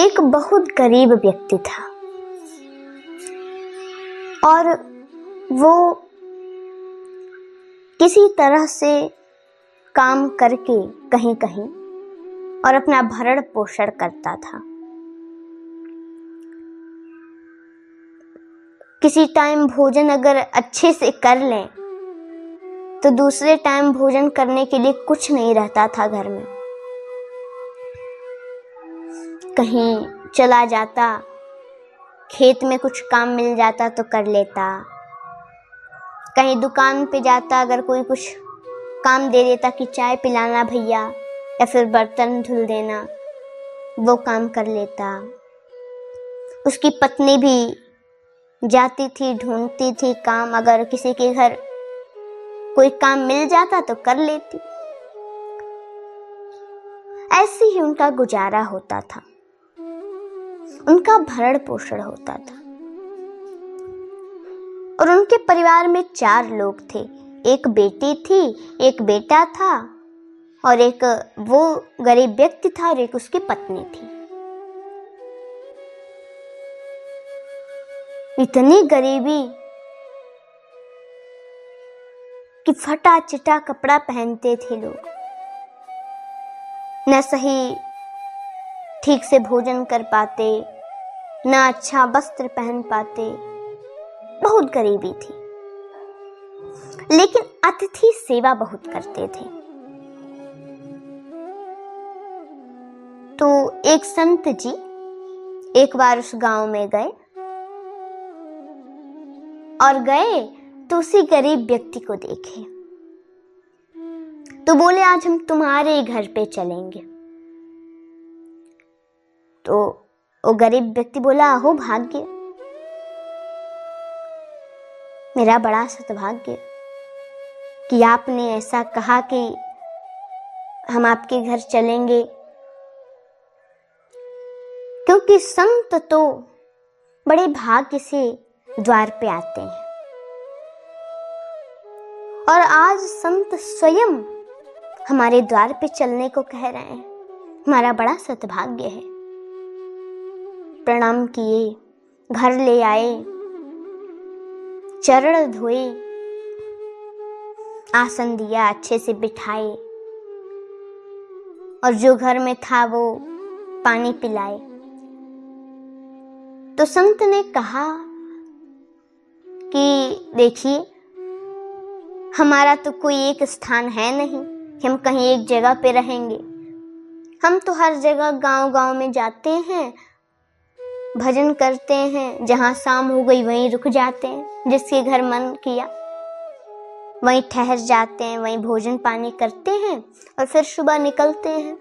एक बहुत गरीब व्यक्ति था और वो किसी तरह से काम करके कहीं कहीं और अपना भरण पोषण करता था। किसी टाइम भोजन अगर अच्छे से कर लें तो दूसरे टाइम भोजन करने के लिए कुछ नहीं रहता था घर में। कहीं चला जाता, खेत में कुछ काम मिल जाता तो कर लेता, कहीं दुकान पे जाता, अगर कोई कुछ काम दे देता कि चाय पिलाना भैया या फिर बर्तन धुल देना, वो काम कर लेता। उसकी पत्नी भी जाती थी, ढूंढती थी काम, अगर किसी के घर कोई काम मिल जाता तो कर लेती। ऐसे ही उनका गुजारा होता था, उनका भरण पोषण होता था। और उनके परिवार में 4 लोग थे, एक बेटी थी, एक बेटा था और एक वो गरीब व्यक्ति था और एक उसकी पत्नी थी। इतनी गरीबी कि फटा चिटा कपड़ा पहनते थे लोग, न सही ठीक से भोजन कर पाते, न अच्छा वस्त्र पहन पाते, बहुत गरीबी थी। लेकिन अतिथि सेवा बहुत करते थे। तो एक संत जी एक बार उस गांव में गए और गए तो उसी गरीब व्यक्ति को देखे तो बोले, आज हम तुम्हारे घर पे चलेंगे। तो वो गरीब व्यक्ति बोला, अहो भाग्य, मेरा बड़ा सद्भाग्य कि आपने ऐसा कहा कि हम आपके घर चलेंगे, क्योंकि संत तो बड़े भाग्य से द्वार पे आते हैं और आज संत स्वयं हमारे द्वार पे चलने को कह रहे हैं। हमारा बड़ा सद्भाग्य है। प्रणाम किए, घर ले आए, चरण धोए, आसन दिया, अच्छे से बिठाए और जो घर में था वो पानी पिलाए। तो संत ने कहा कि देखिए, हमारा तो कोई एक स्थान है नहीं कि हम कहीं एक जगह पे रहेंगे। हम तो हर जगह गांव-गांव में जाते हैं, भजन करते हैं, जहां शाम हो गई वहीं रुक जाते हैं, जिसके घर मन किया वहीं ठहर जाते हैं, वहीं भोजन पानी करते हैं और फिर सुबह निकलते हैं।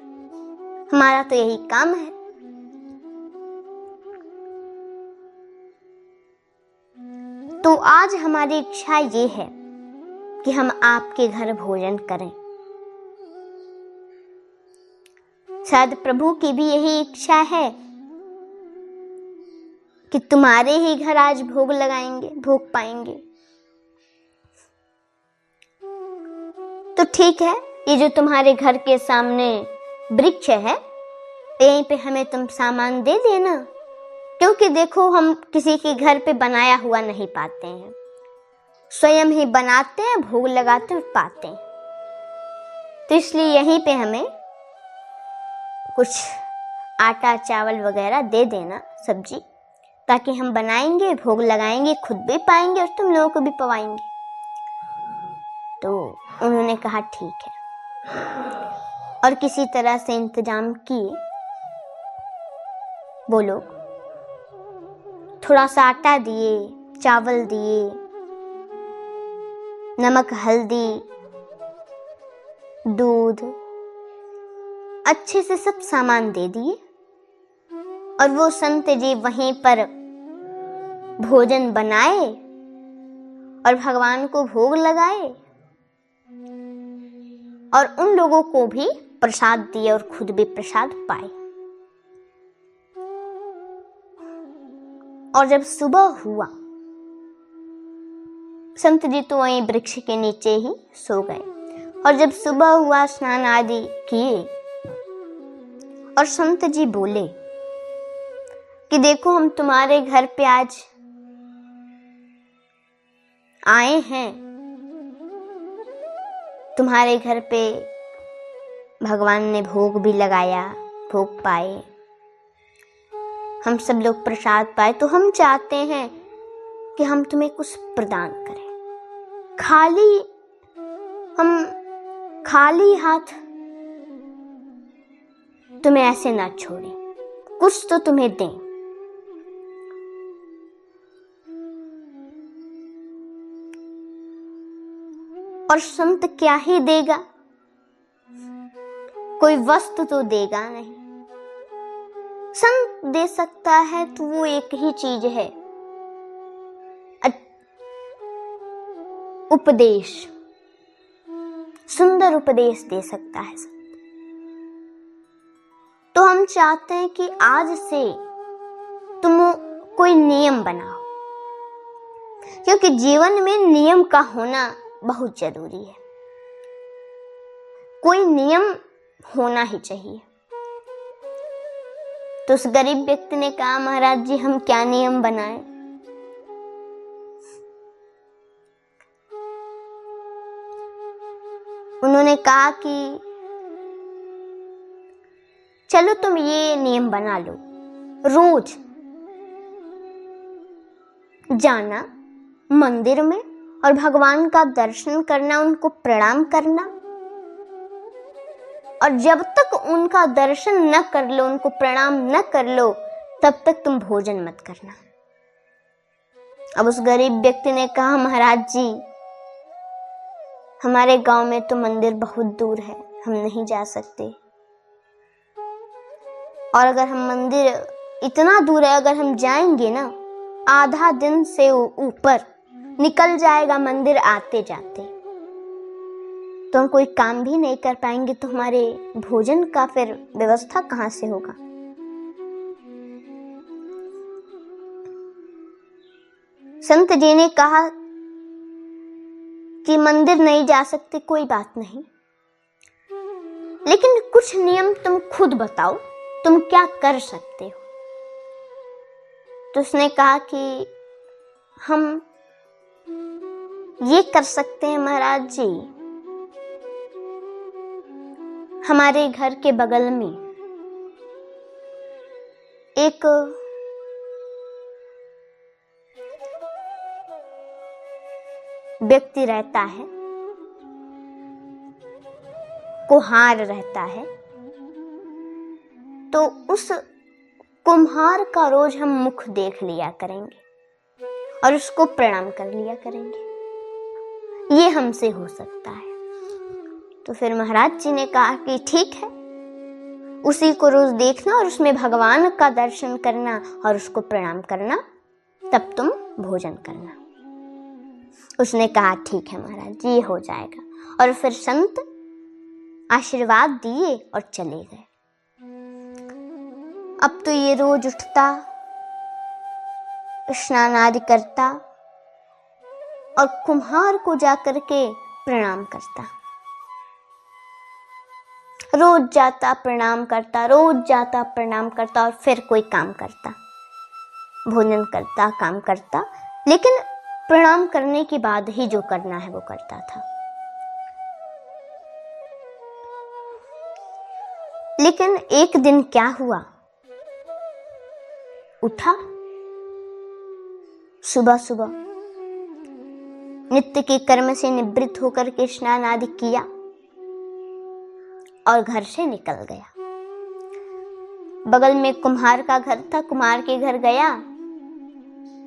हमारा तो यही काम है। तो आज हमारी इच्छा ये है कि हम आपके घर भोजन करें। शायद प्रभु की भी यही इच्छा है कि तुम्हारे ही घर आज भोग लगाएंगे, भोग पाएंगे। तो ठीक है, ये जो तुम्हारे घर के सामने वृक्ष है, यहीं पे हमें तुम सामान दे देना, क्योंकि देखो हम किसी के घर पे बनाया हुआ नहीं पाते हैं, स्वयं ही बनाते हैं, भोग लगाते हैं, पाते हैं। तो इसलिए यहीं पे हमें कुछ आटा चावल वगैरह दे देना, सब्जी, ताकि हम बनाएंगे, भोग लगाएंगे, खुद भी पाएंगे और तुम लोगों को भी पवाएंगे। तो उन्होंने कहा ठीक है और किसी तरह से इंतजाम किए। वो लोग थोड़ा सा आटा दिए, चावल दिए, नमक, हल्दी, दूध, अच्छे से सब सामान दे दिए और वो संत जी वहीं पर भोजन बनाए और भगवान को भोग लगाए और उन लोगों को भी प्रसाद दिए और खुद भी प्रसाद पाए। और जब सुबह हुआ, संत जी तो वहीं वृक्ष के नीचे ही सो गए और जब सुबह हुआ, स्नान आदि किए और संत जी बोले कि देखो हम तुम्हारे घर पे आज आए हैं, तुम्हारे घर पे भगवान ने भोग भी लगाया, भोग पाए, हम सब लोग प्रसाद पाए, तो हम चाहते हैं कि हम तुम्हें कुछ प्रदान करें। हम खाली हाथ तुम्हें ऐसे ना छोड़ें, कुछ तो तुम्हें दें। और संत क्या ही देगा, कोई वस्तु तो देगा नहीं। संत दे सकता है तो वो एक ही चीज है, उपदेश। सुंदर उपदेश दे सकता है संत। तो हम चाहते हैं कि आज से तुम कोई नियम बनाओ, क्योंकि जीवन में नियम का होना बहुत जरूरी है। कोई नियम होना ही चाहिए। तो उस गरीब व्यक्ति ने कहा, महाराज जी हम क्या नियम बनाएं? उन्होंने कहा कि चलो तुम ये नियम बना लो, रोज जाना मंदिर में और भगवान का दर्शन करना, उनको प्रणाम करना, और जब तक उनका दर्शन न कर लो, उनको प्रणाम न कर लो, तब तक तुम भोजन मत करना। अब उस गरीब व्यक्ति ने कहा, महाराज जी हमारे गांव में तो मंदिर बहुत दूर है, हम नहीं जा सकते, और अगर हम मंदिर इतना दूर है, अगर हम जाएंगे ना, आधा दिन से ऊपर निकल जाएगा मंदिर आते जाते, तो हम कोई काम भी नहीं कर पाएंगे, तो हमारे भोजन का फिर व्यवस्था कहां से होगा। संत जी ने कहा कि मंदिर नहीं जा सकते, कोई बात नहीं, लेकिन कुछ नियम तुम खुद बताओ, तुम क्या कर सकते हो। तो उसने कहा कि हम ये कर सकते हैं महाराज जी, हमारे घर के बगल में एक व्यक्ति रहता है, कुम्हार रहता है, तो उस कुम्हार का रोज हम मुख देख लिया करेंगे और उसको प्रणाम कर लिया करेंगे, ये हमसे हो सकता है। तो फिर महाराज जी ने कहा कि ठीक है, उसी को रोज देखना और उसमें भगवान का दर्शन करना और उसको प्रणाम करना, तब तुम भोजन करना। उसने कहा ठीक है महाराज जी, ये हो जाएगा। और फिर संत आशीर्वाद दिए और चले गए। अब तो ये रोज उठता, स्नान आदि करता और कुम्हार को जाकर के प्रणाम करता, रोज जाता प्रणाम करता, रोज जाता प्रणाम करता, और फिर कोई काम करता, भोजन करता, काम करता, लेकिन प्रणाम करने के बाद ही जो करना है वो करता था। लेकिन एक दिन क्या हुआ, उठा सुबह सुबह, नित्य के कर्म से निवृत्त होकर के स्नान आदि किया और घर से निकल गया। बगल में कुम्हार का घर था, कुम्हार के घर गया,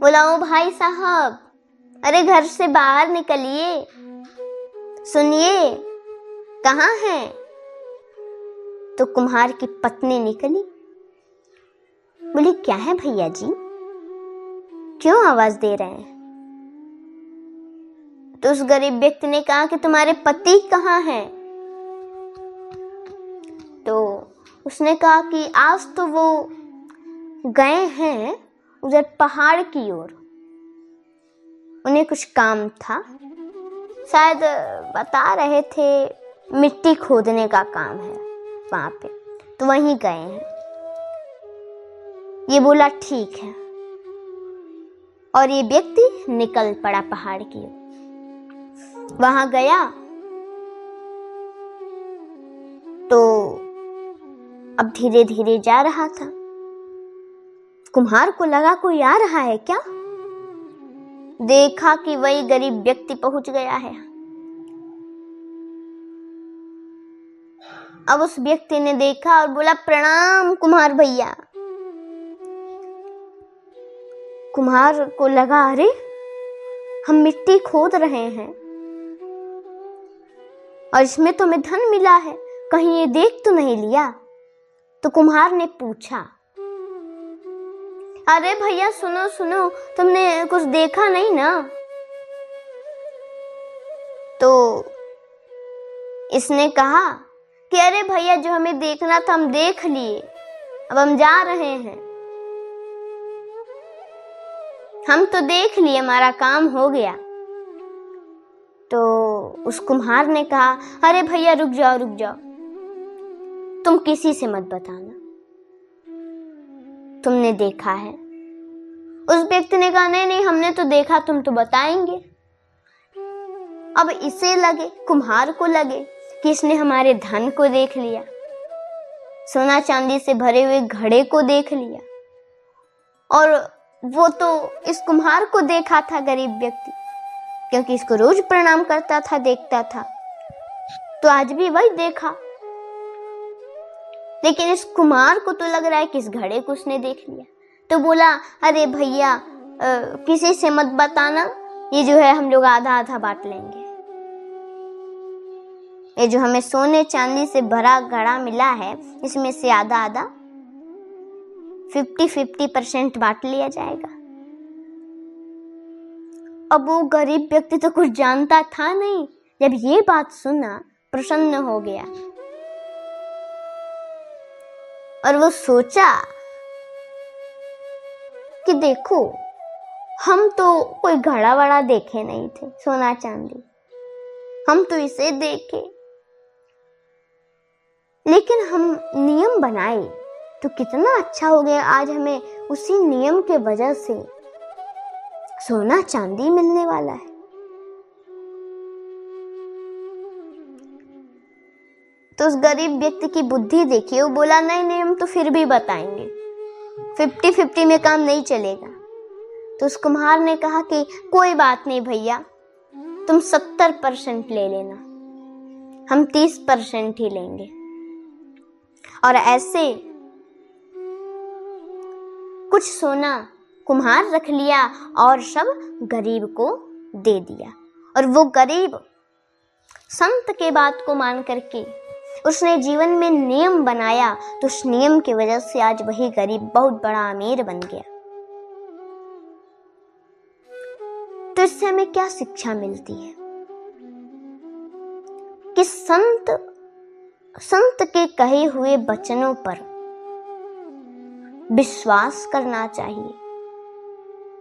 बोला ओ भाई साहब, अरे घर से बाहर निकलिए, सुनिए कहाँ हैं। तो कुम्हार की पत्नी निकली, बोली क्या है भैया जी, क्यों आवाज दे रहे हैं। तो उस गरीब व्यक्ति ने कहा कि तुम्हारे पति कहाँ हैं। तो उसने कहा कि आज तो वो गए हैं उधर पहाड़ की ओर, उन्हें कुछ काम था, शायद बता रहे थे मिट्टी खोदने का काम है वहां पे, तो वहीं गए हैं। ये बोला ठीक है, और ये व्यक्ति निकल पड़ा पहाड़ की ओर। वहां गया तो अब धीरे धीरे जा रहा था। कुम्हार को लगा कोई आ रहा है क्या, देखा कि वही गरीब व्यक्ति पहुंच गया है। अब उस व्यक्ति ने देखा और बोला, प्रणाम कुम्हार भैया। कुम्हार को लगा, अरे हम मिट्टी खोद रहे हैं और इसमें तो हमें धन मिला है, कहीं ये देख तो नहीं लिया। तो कुम्हार ने पूछा, अरे भैया सुनो सुनो, तुमने कुछ देखा नहीं ना? तो इसने कहा कि अरे भैया जो हमें देखना था हम देख लिए, अब हम जा रहे हैं। हम तो देख लिए, हमारा काम हो गया। तो उस कुम्हार ने कहा, अरे भैया रुक जाओ रुक जाओ, तुम किसी से मत बताना तुमने देखा है। उस व्यक्ति ने कहा, नहीं नहीं हमने तो देखा, तुम तो बताएंगे। अब इसे लगे, कुम्हार को लगे कि इसने हमारे धन को देख लिया, सोना चांदी से भरे हुए घड़े को देख लिया, और वो तो इस कुम्हार को देखा था गरीब व्यक्ति, क्योंकि इसको रोज प्रणाम करता था, देखता था, तो आज भी वही देखा। लेकिन इस कुम्हार को तो लग रहा है कि इस घड़े को उसने देख लिया। तो बोला, अरे भैया किसी से मत बताना, ये जो है हम लोग आधा आधा बांट लेंगे। ये जो हमें सोने चांदी से भरा घड़ा मिला है, इसमें से आधा आधा 50-50% बांट लिया जाएगा। अब वो गरीब व्यक्ति तो कुछ जानता था नहीं, जब ये बात सुना प्रसन्न हो गया और वो सोचा कि देखो हम तो कोई घड़ा वड़ा देखे नहीं थे, सोना चांदी, हम तो इसे देखे, लेकिन हम नियम बनाए तो कितना अच्छा हो गया। आज हमें उसी नियम के वजह से सोना चांदी मिलने वाला है। तो उस गरीब व्यक्ति की बुद्धि देखिए, वो बोला, नहीं नहीं हम तो फिर भी बताएंगे, 50-50 में काम नहीं चलेगा। तो उस कुम्हार ने कहा कि कोई बात नहीं भैया, तुम 70% ले लेना, हम 30% ही लेंगे। और ऐसे कुछ सोना कुम्हार रख लिया और सब गरीब को दे दिया। और वो गरीब संत के बात को मान करके उसने जीवन में नियम बनाया, तो उस नियम की वजह से आज वही गरीब बहुत बड़ा अमीर बन गया। तो इससे हमें क्या शिक्षा मिलती है कि संत के कहे हुए वचनों पर विश्वास करना चाहिए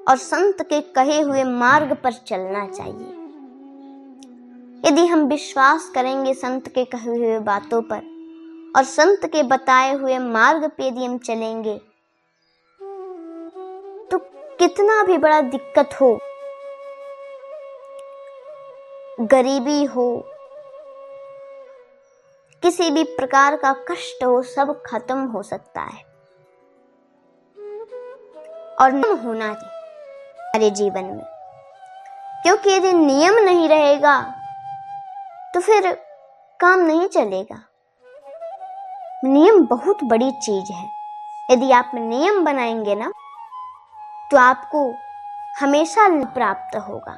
और संत के कहे हुए मार्ग पर चलना चाहिए। यदि हम विश्वास करेंगे संत के कहे हुए बातों पर और संत के बताए हुए मार्ग पे यदि हम चलेंगे, तो कितना भी बड़ा दिक्कत हो, गरीबी हो, किसी भी प्रकार का कष्ट हो, सब खत्म हो सकता है। और नियम होना चाहिए हमारे जीवन में, क्योंकि यदि नियम नहीं रहेगा तो फिर काम नहीं चलेगा। नियम बहुत बड़ी चीज है। यदि आप नियम बनाएंगे ना, तो आपको हमेशा प्राप्त होगा।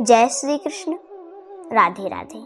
जय श्री कृष्ण, राधे राधे।